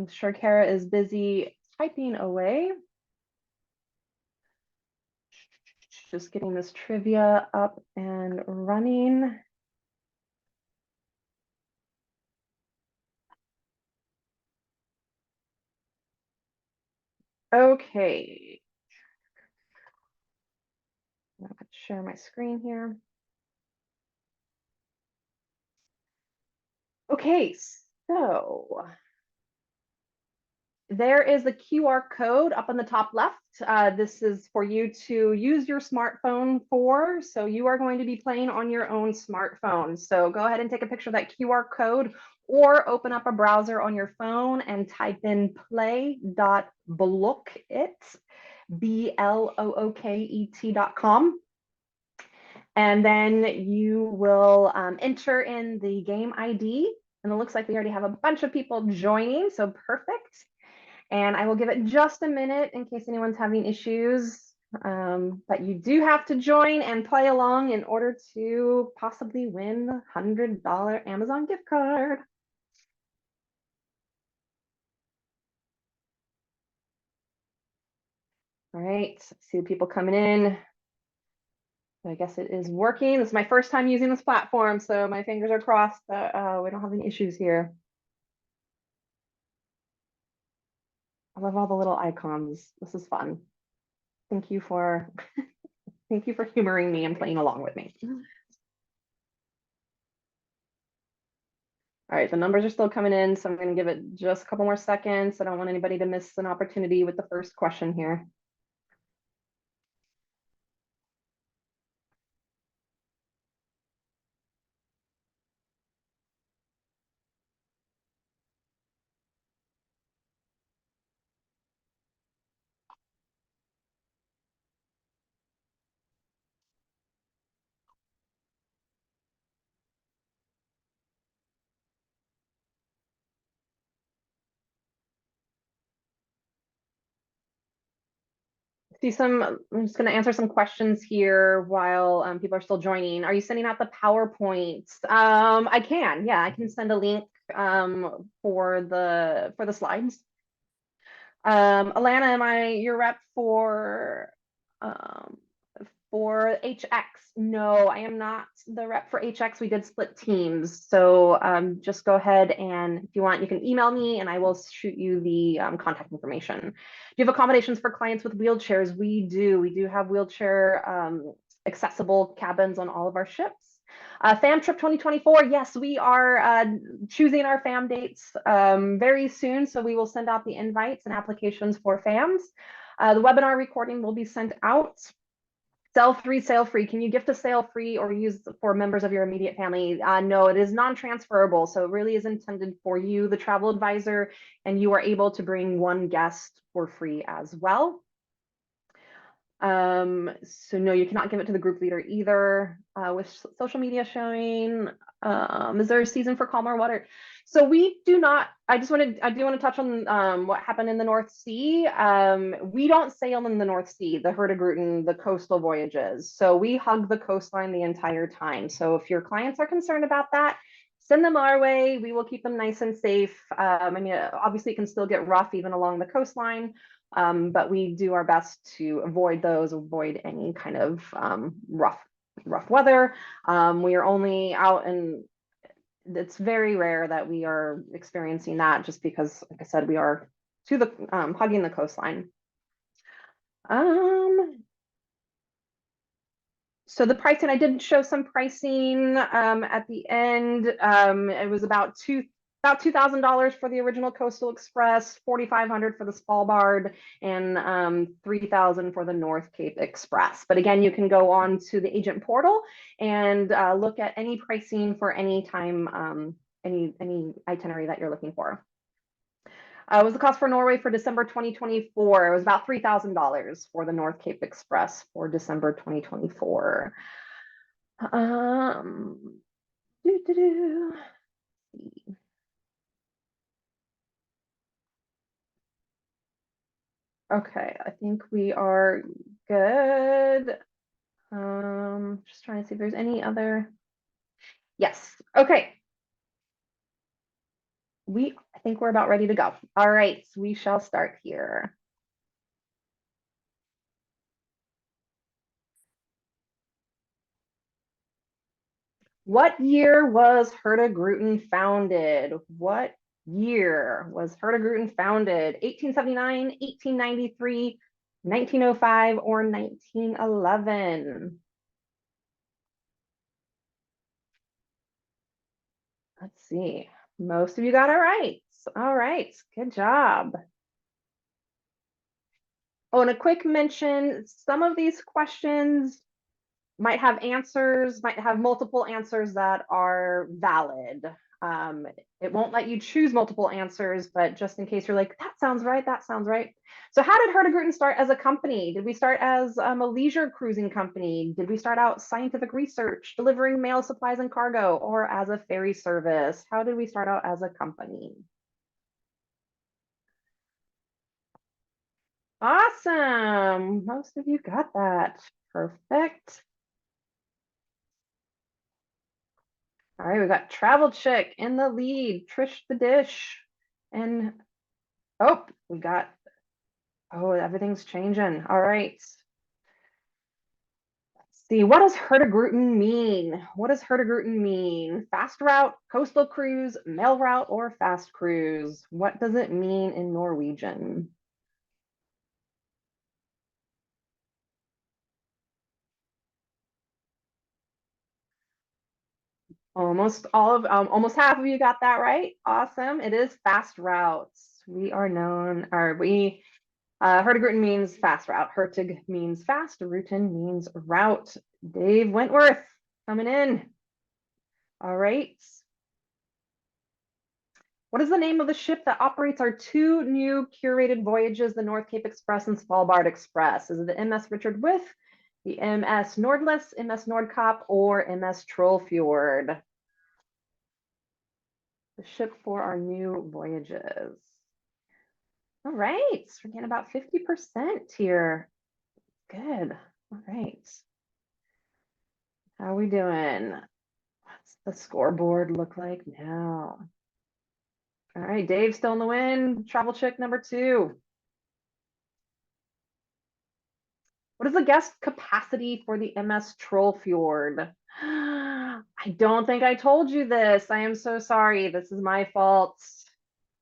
sure Kara is busy typing away. Just getting this trivia up and running. Okay. I'm going to share my screen here. Okay, so there is the QR code up on the top left. This is for you to use your smartphone for. So you are going to be playing on your own smartphone. So go ahead and take a picture of that QR code or open up a browser on your phone and type in play.blookit, BLOOKET.com. And then you will enter in the game ID. And it looks like we already have a bunch of people joining, so perfect. And I will give it just a minute in case anyone's having issues. But you do have to join and play along in order to possibly win the $100 Amazon gift card. All right, see the people coming in. I guess it is working. This is my first time using this platform, so my fingers are crossed that we don't have any issues here. I love all the little icons. This is fun. Thank you for thank you for humoring me and playing along with me. All right, the numbers are still coming in, so I'm going to give it just a couple more seconds. I don't want anybody to miss an opportunity with the first question here. I'm just going to answer some questions here while people are still joining. Are you sending out the PowerPoints? I can, yeah, I can send a link for the slides. Alana, am I your rep for HX? No, I am not the rep for HX. We did split teams. So just go ahead and if you want, you can email me and I will shoot you the contact information. Do you have accommodations for clients with wheelchairs? We do. We do have wheelchair accessible cabins on all of our ships. FAM trip 2024, yes, we are choosing our FAM dates very soon. So we will send out the invites and applications for FAMs. The webinar recording will be sent out. Sell free, sail free. Can you gift a sail free or use for members of your immediate family? No, it is non-transferable. So it really is intended for you, the travel advisor, and you are able to bring one guest for free as well. So no, you cannot give it to the group leader either. With social media showing, is there a season for calmer water? So we do not. I do want to touch on what happened in the North Sea. We don't sail in the North Sea, the Hurtigruten, the coastal voyages. So we hug the coastline the entire time. So if your clients are concerned about that, send them our way. We will keep them nice and safe. I mean, obviously it can still get rough even along the coastline. But we do our best to avoid any kind of rough weather. We are only out, and it's very rare that we are experiencing that just because, like I said, we are to the hugging the coastline. So the pricing, I did show some pricing at the end. It was about $2,000 for the original Coastal Express, $4,500 for the Svalbard, and $3,000 for the North Cape Express. But again, you can go on to the agent portal and look at any pricing for any time, any itinerary that you're looking for. What was the cost for Norway for December 2024? It was about $3,000 for the North Cape Express for December 2024. Doo -doo -doo. Okay, I think we are good. Just trying to see if there's any other. Yes, okay. I think we're about ready to go. All right, we shall start here. What year was Hurtigruten founded? What year was Hurtigruten founded? 1879, 1893, 1905, or 1911? Let's see. Most of you got it right. All right, good job. Oh, and a quick mention, some of these questions might have answers, might have multiple answers that are valid. Um, it won't let you choose multiple answers, but just in case you're like, that sounds right, that sounds right. So how did Hurtigruten start as a company? Did we start as a leisure cruising company? Did we start out scientific research, delivering mail, supplies, and cargo, or as a ferry service? How did we start out as a company? Awesome. Most of you got that. Perfect. All right, we got Travel Chick in the lead, Trish the Dish. And oh, we got, oh, everything's changing. All right. Let's see, what does Hurtigruten mean? What does Hurtigruten mean? Fast route, coastal cruise, mail route, or fast cruise? What does it mean in Norwegian? Almost half of you got that right. Awesome. It is fast routes. We are known, or we Hurtigruten means fast route. Hurtig means fast. Ruten means route. Dave Wentworth coming in. All right. What is the name of the ship that operates our two new curated voyages, the North Cape Express and Svalbard Express? Is it the MS Richard With, the MS Nordlys, MS Nordkap, or MS Trollfjord? The ship for our new voyages. All right, we're getting about 50% here. Good. All right. How are we doing? What's the scoreboard look like now? All right, Dave's still in the win. Travel check number 2. What is the guest capacity for the MS Trollfjord? I don't think I told you this. I am so sorry. This is my fault.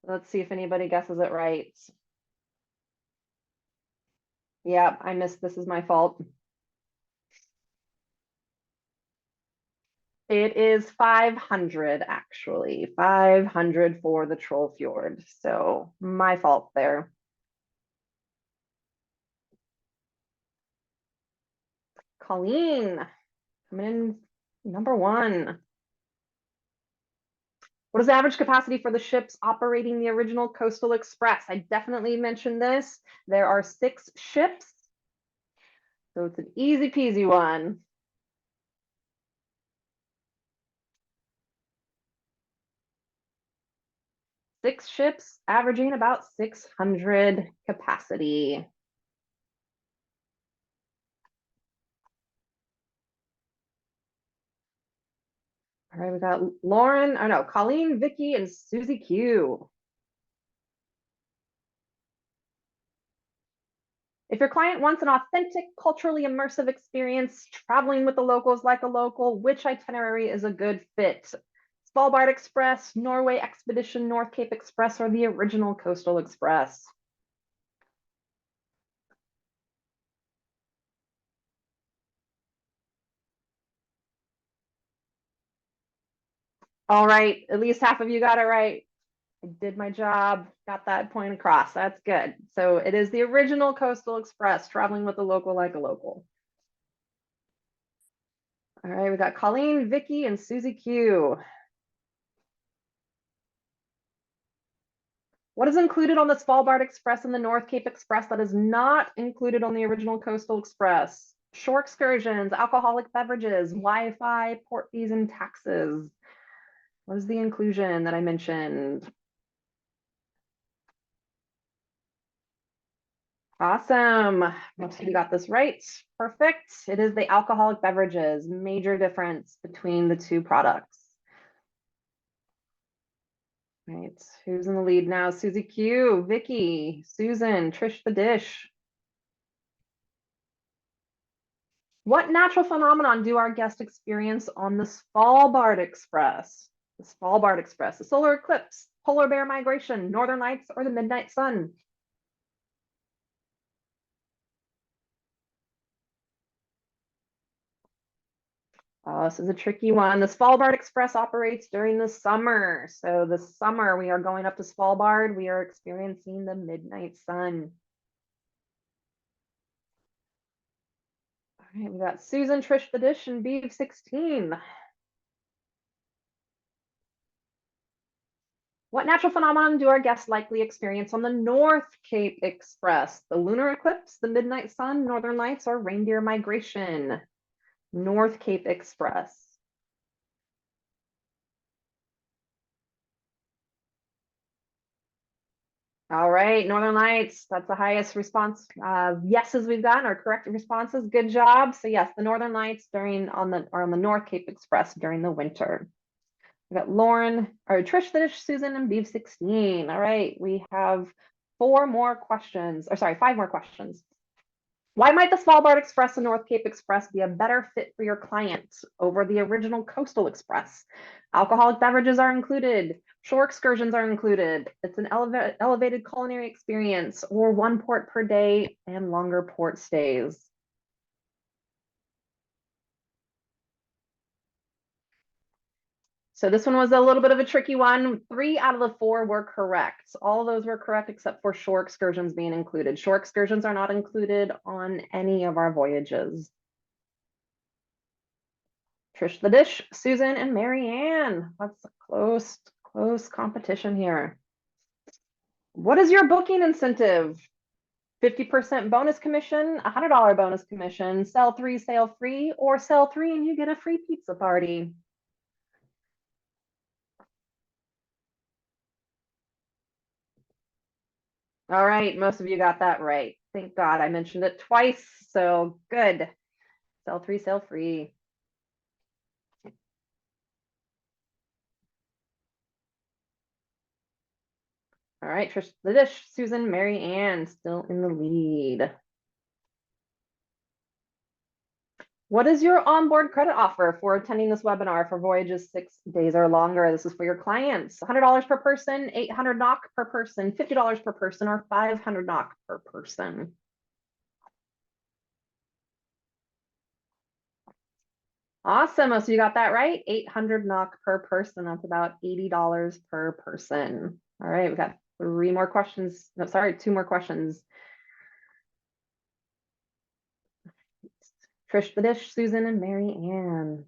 Let's see if anybody guesses it right. Yeah, I missed. This is my fault. It is 500, actually. 500 for the Trollfjord. So my fault there. Colleen, coming in number 1. What is the average capacity for the ships operating the original Coastal Express? I definitely mentioned this. There are 6 ships, so it's an easy peasy one. 6 ships averaging about 600 capacity. All right, we got Lauren, oh no, Colleen, Vicky, and Susie Q. If your client wants an authentic, culturally immersive experience, traveling with the locals like a local, which itinerary is a good fit? Svalbard Express, Norway Expedition, North Cape Express, or the original Coastal Express? All right, at least half of you got it right. I did my job, got that point across. That's good. So it is the original Coastal Express, traveling with the local like a local. All right, we got Colleen, Vicky, and Susie Q. What is included on the Svalbard Express and the North Cape Express that is not included on the original Coastal Express? Shore excursions, alcoholic beverages, Wi-Fi, port fees, and taxes. What is the inclusion that I mentioned? Awesome. Most of you got this right. Perfect. It is the alcoholic beverages. Major difference between the two products. Right. Who's in the lead now? Susie Q, Vicky, Susan, Trish the Dish. What natural phenomenon do our guests experience on the Svalbard Express? The Svalbard Express, the solar eclipse, polar bear migration, northern lights, or the midnight sun? Oh, this is a tricky one. The Svalbard Express operates during the summer. So the summer we are going up to Svalbard, we are experiencing the midnight sun. All right, we got Susan, Trish the Dish, and Beeve 16. What natural phenomenon do our guests likely experience on the North Cape Express? The lunar eclipse, the midnight sun, northern lights, or reindeer migration? North Cape Express. All right, Northern Lights, that's the highest response yeses we've gotten, or correct responses. Good job. So yes, the Northern Lights on the North Cape Express during the winter. We got Lauren, or Trish, Finish, Susan, and Beef 16. All right, we have five more questions. Why might the Svalbard Express and North Cape Express be a better fit for your clients over the original Coastal Express? Alcoholic beverages are included, shore excursions are included, it's an elevated culinary experience, or one port per day and longer port stays. So this one was a little bit of a tricky one. 3 out of the 4 were correct. All of those were correct except for shore excursions being included. Shore excursions are not included on any of our voyages. Trish the Dish, Susan, and Marianne. That's a close competition here. What is your booking incentive? 50% bonus commission, $100 bonus commission, sell 3, sail free, or sell 3 and you get a free pizza party. All right, most of you got that right. Thank God I mentioned it twice, so good. Sell 3, sail free. All right, Trish the Dish, Susan, Mary Ann still in the lead. What is your onboard credit offer for attending this webinar for voyages 6 days or longer? This is for your clients. $100 per person, 800 NOK per person, $50 per person, or 500 NOK per person. Awesome. So you got that right. 800 NOK per person. That's about $80 per person. All right, we got 3 more questions. No, sorry, 2 more questions. Trish the Dish, Susan, and Mary Ann.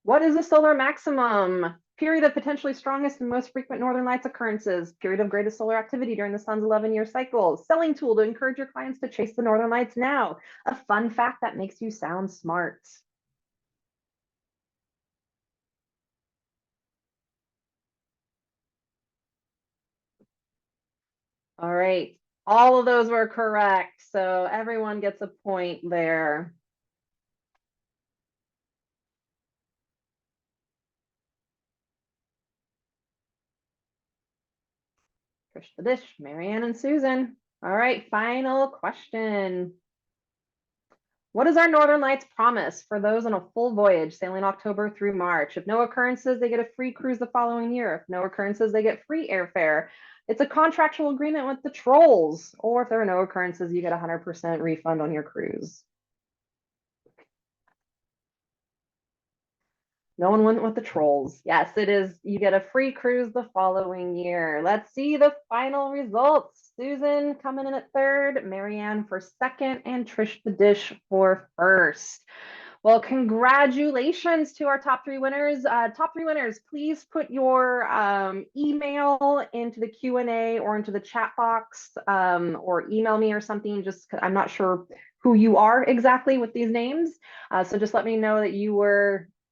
What is the solar maximum? Period of potentially strongest and most frequent northern lights occurrences. Period of greatest solar activity during the sun's 11-year cycle. Selling tool to encourage your clients to chase the northern lights now. A fun fact that makes you sound smart. All right. All of those were correct. So everyone gets a point there. Trish the Dish, Marianne, and Susan. All right, final question. What is our Northern Lights promise for those on a full voyage sailing October through March? If no occurrences, they get a free cruise the following year. If no occurrences, they get free airfare. It's a contractual agreement with the trolls. Or if there are no occurrences, you get 100% refund on your cruise. No one went with the trolls. Yes, it is. You get a free cruise the following year. Let's see the final results. Susan coming in at 3rd, Marianne for 2nd, and Trish the Dish for 1st. Well, congratulations to our top 3 winners. Top 3 winners, please put your email into the Q&A or into the chat box, or email me or something, just 'cause I'm not sure who you are exactly with these names. So just let me know that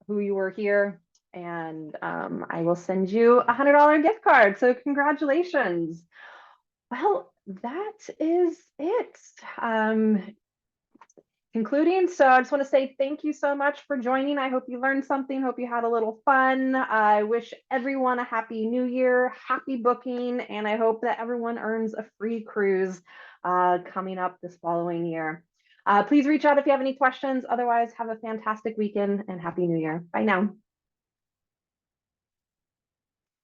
who you were here, and I will send you a $100 gift card. So congratulations. Well, that is it. Concluding, so I just want to say thank you so much for joining. I hope you learned something. Hope you had a little fun. I wish everyone a happy new year, happy booking, and I hope that everyone earns a free cruise coming up this following year. Please reach out if you have any questions. Otherwise, have a fantastic weekend and Happy New Year. Bye now.